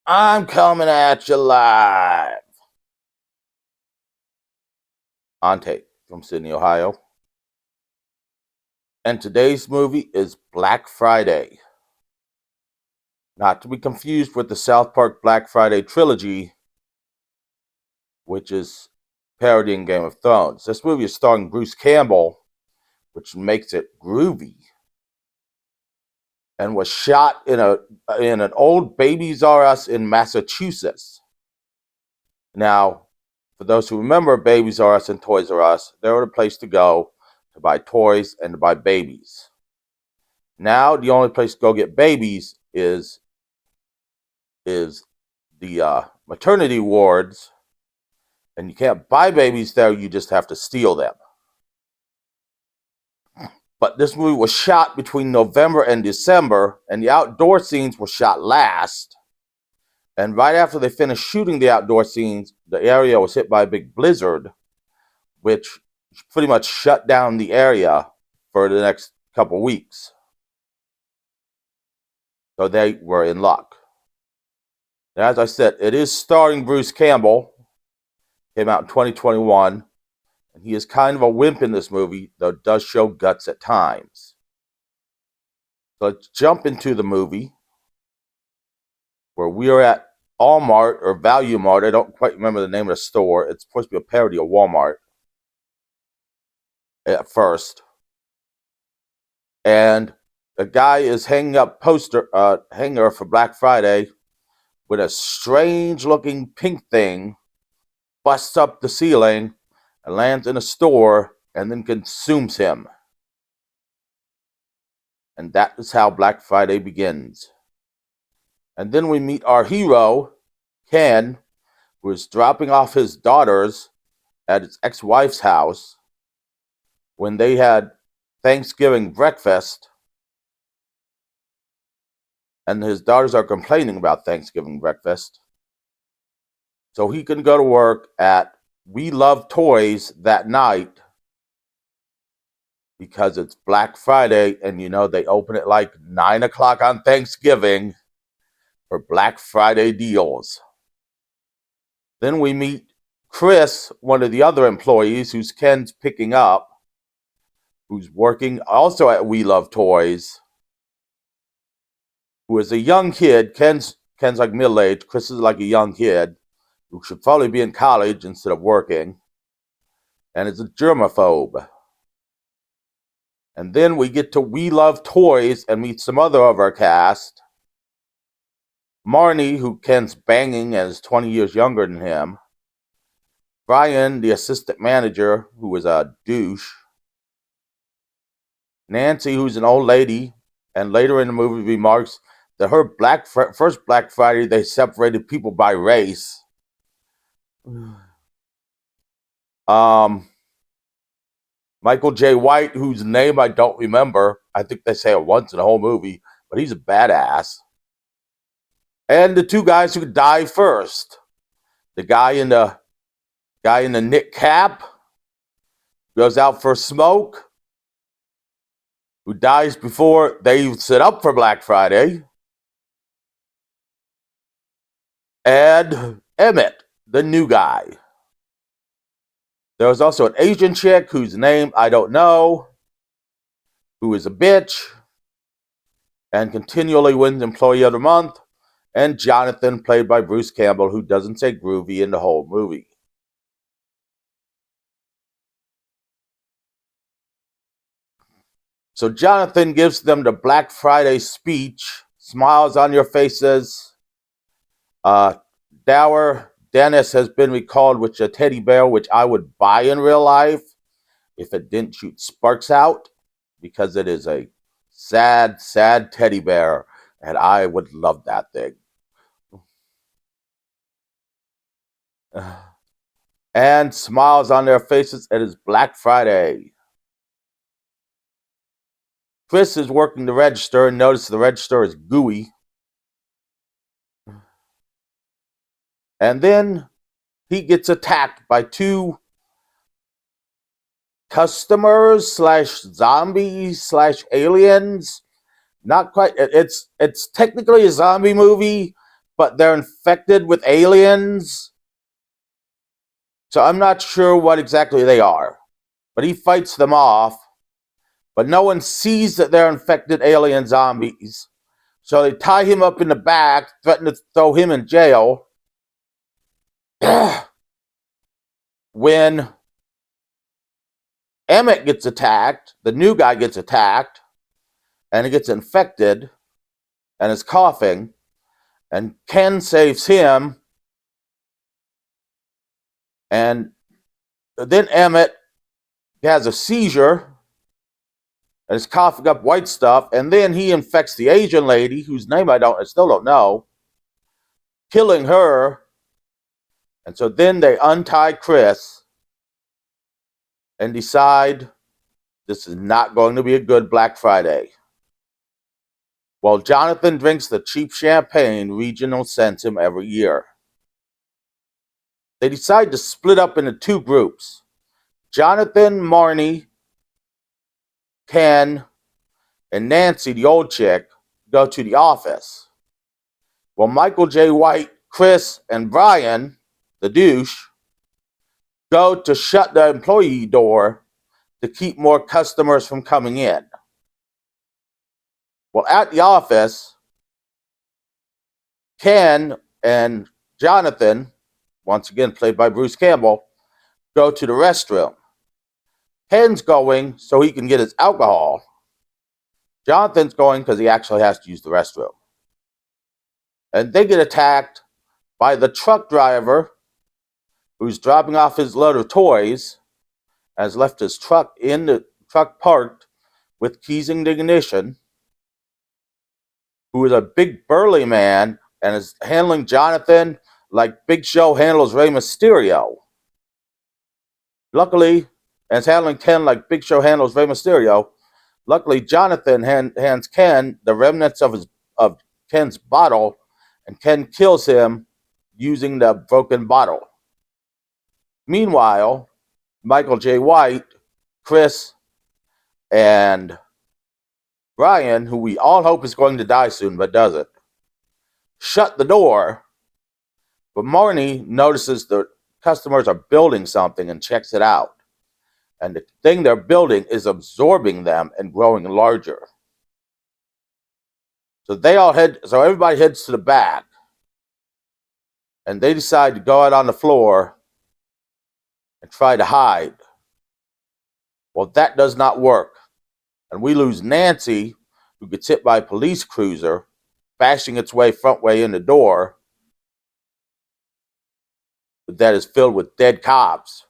I'm coming at you live on tape from Sydney, Ohio. And today's movie is Black Friday. Not to be confused with the South Park Black Friday trilogy, which is parodying Game of Thrones. This movie is starring Bruce Campbell, which makes it groovy, and was shot in an old Babies R Us in Massachusetts. Now, for those who remember Babies R Us and Toys R Us, they were the place to go to buy toys and to buy babies. Now the only place to go get babies is the maternity wards, and you can't buy babies there. You just have to steal them. But this movie was shot between November and December, and the outdoor scenes were shot last. And right after they finished shooting the outdoor scenes, the area was hit by a big blizzard, which pretty much shut down the area for the next couple weeks. So they were in luck. And as I said, it is starring Bruce Campbell. Came out in 2021. And he is kind of a wimp in this movie, though it does show guts at times. So let's jump into the movie, where we are at Walmart or Value Mart. I don't quite remember the name of the store. It's supposed to be a parody of Walmart at first. And a guy is hanging up hanger for Black Friday with a strange looking pink thing, busts up the ceiling and lands in a store and then consumes him. And that is how Black Friday begins. And then we meet our hero, Ken, who is dropping off his daughters at his ex-wife's house when they had Thanksgiving breakfast. And his daughters are complaining about Thanksgiving breakfast. So he can go to work at We Love Toys that night because it's Black Friday, and they open at like 9 o'clock on Thanksgiving for Black Friday deals. Then we meet Chris, one of the other employees who's Ken's picking up, who's working also at We Love Toys, who is a young kid. Ken's like middle-aged. Chris is like a young kid who should probably be in college instead of working, and is a germaphobe. And then we get to We Love Toys and meet some other of our cast. Marnie, who Ken's banging and is 20 years younger than him. Brian, the assistant manager, who is a douche. Nancy, who's an old lady, and later in the movie remarks that her first Black Friday, they separated people by race. Michael J. White, whose name I don't remember. I think they say it once in the whole movie, but he's a badass. And the two guys who die first. The guy in the knit cap goes out for a smoke, who dies before they set up for Black Friday. And Emmett, the new guy. There was also an Asian chick whose name I don't know, who is a bitch and continually wins Employee of the Month, and Jonathan, played by Bruce Campbell, who doesn't say groovy in the whole movie. So Jonathan gives them the Black Friday speech, smiles on your faces. Dour Dennis has been recalled with a teddy bear, which I would buy in real life if it didn't shoot sparks out, because it is a sad, sad teddy bear, and I would love that thing. And smiles on their faces. It is Black Friday. Chris is working the register and notices the register is gooey. And then he gets attacked by two customers / zombies / aliens. Not quite. It's technically a zombie movie, but they're infected with aliens. So I'm not sure what exactly they are. But he fights them off. But no one sees that they're infected alien zombies. So they tie him up in the back, threaten to throw him in jail. When Emmett gets attacked, the new guy gets attacked, and he gets infected and is coughing, and Ken saves him, and then Emmett has a seizure and is coughing up white stuff, and then he infects the Asian lady, whose name I still don't know, killing her. And so then they untie Chris and decide this is not going to be a good Black Friday. Well, Jonathan drinks the cheap champagne Regional sends him every year. They decide to split up into two groups. Jonathan, Marnie, Ken, and Nancy, the old chick, go to the office. Well, Michael J. White, Chris, and Brian, the douche, go to shut the employee door to keep more customers from coming in. Well, at the office, Ken and Jonathan, once again played by Bruce Campbell, go to the restroom. Ken's going so he can get his alcohol. Jonathan's going because he actually has to use the restroom. And they get attacked by the truck driver who's dropping off his load of toys, has left his truck in the truck parked with keys in the ignition, who is a big burly man and is handling Jonathan like Big Show handles Rey Mysterio. Luckily, and is handling Ken like Big Show handles Rey Mysterio. Luckily, Jonathan hands Ken the remnants of Ken's bottle, and Ken kills him using the broken bottle. Meanwhile, Michael J. White, Chris, and Brian, who we all hope is going to die soon but doesn't, shut the door. But Marnie notices the customers are building something and checks it out. And the thing they're building is absorbing them and growing larger. So everybody heads to the back. And they decide to go out on the floor and try to hide. Well, that does not work. And we lose Nancy, who gets hit by a police cruiser, bashing its front way in the door that is filled with dead cops.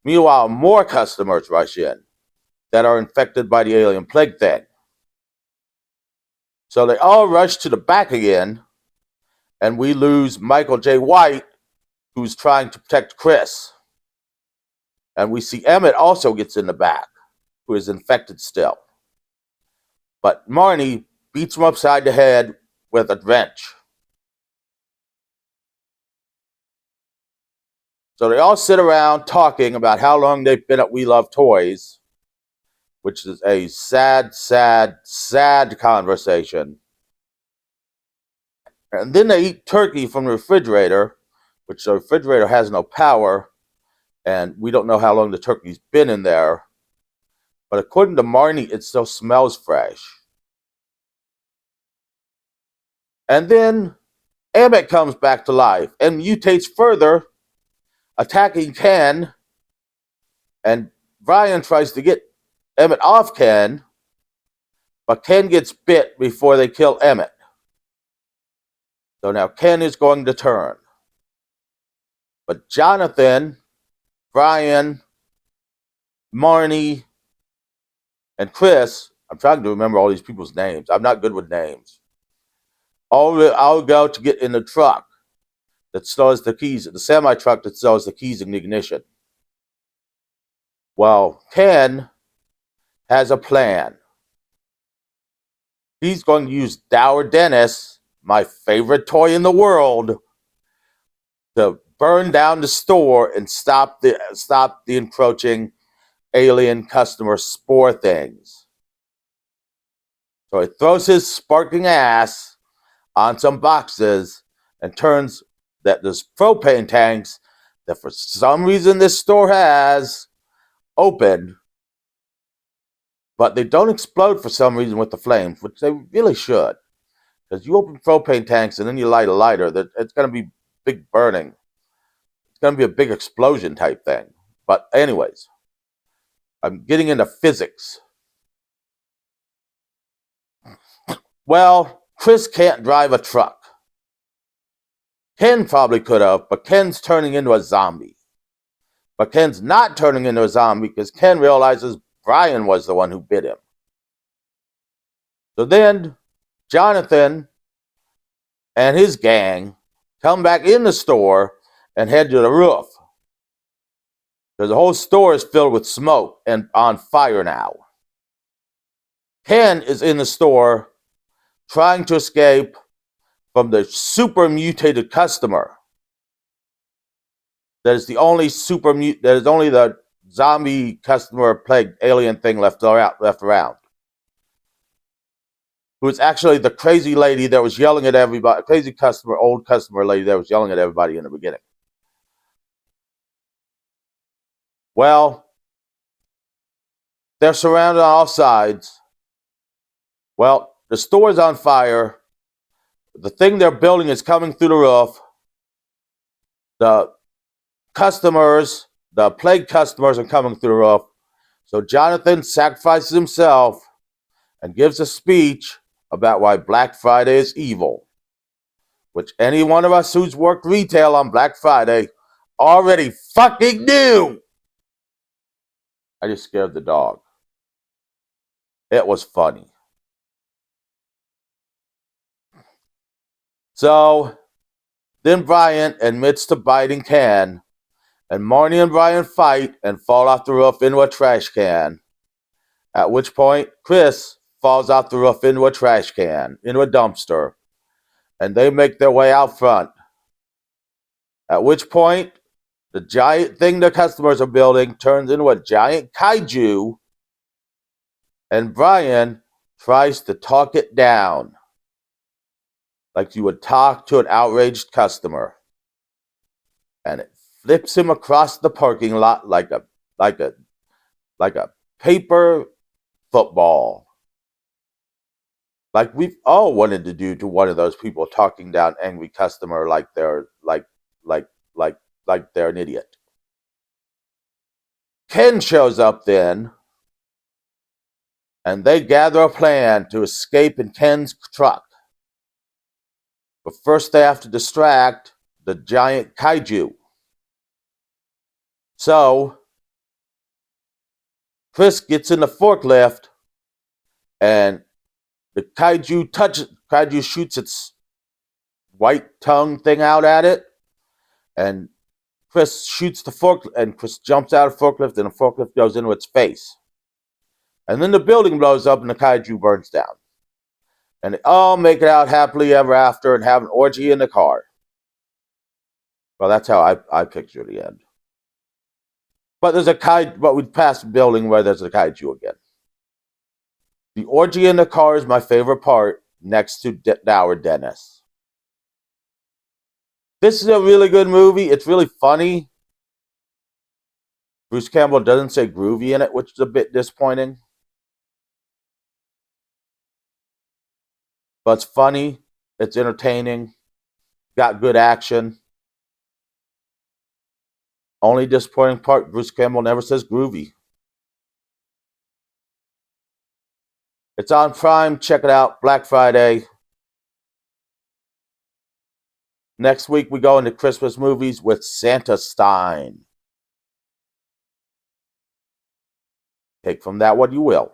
Meanwhile, more customers rush in that are infected by the alien plague thing. So they all rush to the back again, and we lose Michael J. White, who's trying to protect Chris. And we see Emmett also gets in the back, who is infected still. But Marnie beats him upside the head with a wrench. So they all sit around talking about how long they've been at We Love Toys, which is a sad, sad, sad conversation. And then they eat turkey from the refrigerator, which the refrigerator has no power, and we don't know how long the turkey's been in there. But according to Marnie, it still smells fresh. And then Emmett comes back to life and mutates further, attacking Ken. And Brian tries to get Emmett off Ken, but Ken gets bit before they kill Emmett. So now Ken is going to turn. But Jonathan, Brian, Marnie, and Chris, I'm trying to remember all these people's names. I'm not good with names. I'll go to get in the truck that stores the keys, the semi-truck that stores the keys in the ignition. Well, Ken has a plan. He's going to use Dower Dennis, my favorite toy in the world, to burn down the store and stop the encroaching alien customer spore things. So he throws his sparking ass on some boxes and turns that there's propane tanks that for some reason this store has open, but they don't explode for some reason with the flames, which they really should. Because you open propane tanks and then you light a lighter, it's going to be big burning. It's going to be a big explosion type thing. But anyways, I'm getting into physics. Well, Chris can't drive a truck. Ken probably could have, but Ken's turning into a zombie. But Ken's not turning into a zombie because Ken realizes Brian was the one who bit him. So then Jonathan and his gang come back in the store and head to the roof. Because the whole store is filled with smoke and on fire now. Ken is in the store trying to escape from the super mutated customer. That is the only the zombie customer plague alien thing left around. Who's actually the crazy lady that was yelling at everybody, crazy customer, old customer lady that was yelling at everybody in the beginning. Well, they're surrounded on all sides. Well, the store is on fire. The thing they're building is coming through the roof. The customers, the plague customers are coming through the roof. So Jonathan sacrifices himself and gives a speech about why Black Friday is evil, which any one of us who's worked retail on Black Friday already fucking knew. I just scared the dog. It was funny. So then Brian admits to biting Ken, and Marnie and Brian fight and fall off the roof into a trash can. At which point, Chris falls off the roof into a trash can, into a dumpster, and they make their way out front. At which point, the giant thing the customers are building turns into a giant kaiju, and Brian tries to talk it down like you would talk to an outraged customer. And it flips him across the parking lot like a paper football. Like we've all wanted to do to one of those people talking down angry customer like they're they're an idiot. Ken shows up then, and they gather a plan to escape in Ken's truck. But first they have to distract the giant kaiju. So Chris gets in the forklift, and the kaiju shoots its white tongue thing out at it, and Chris shoots the forklift, and Chris jumps out of the forklift, and the forklift goes into its face. And then the building blows up, and the kaiju burns down. And they all make it out happily ever after and have an orgy in the car. Well, that's how I picture the end. But we passed a building where there's a kaiju again. The orgy in the car is my favorite part, next to Dower Dennis. This is a really good movie. It's really funny. Bruce Campbell doesn't say groovy in it, which is a bit disappointing. But it's funny. It's entertaining. Got good action. Only disappointing part, Bruce Campbell never says groovy. It's on Prime. Check it out. Black Friday. Next week we go into Christmas movies with Santa Stein. Take from that what you will.